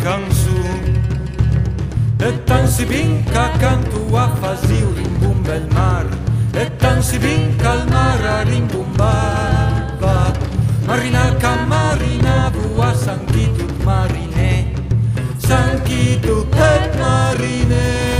canzun e tan si vinca canto a fasiu rimbumba il mar e tan si vinca al mar a rimbumbava marina ca marinavu a sanchitut marine sanchitut et marine.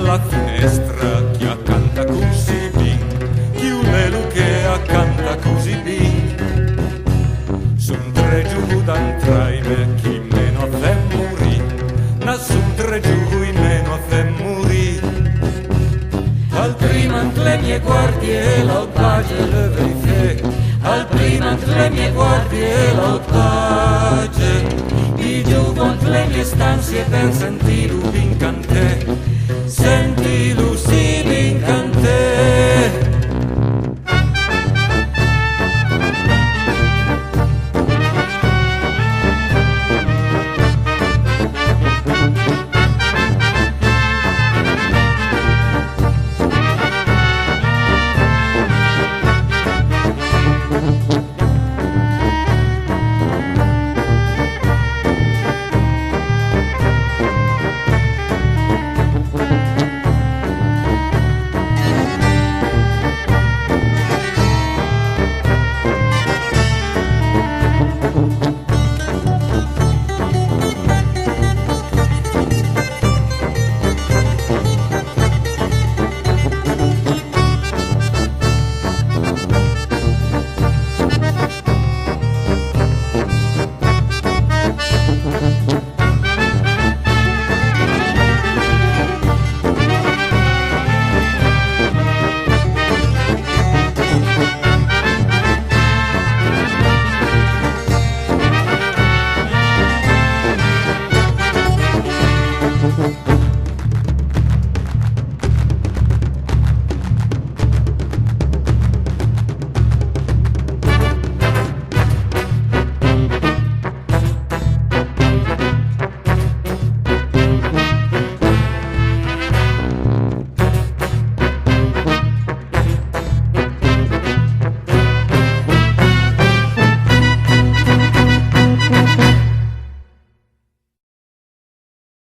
La finestra chi accanta così bin, chi un elu che accanta così bin. Sun tre giù d'antraime chi meno a fe morì, ma sun tre giù in meno a fe morì. Al primant le mie guardie l'aut page le verife, al primant le mie guardie l'aut page, di giù vont le mie stanze per sentire un incante.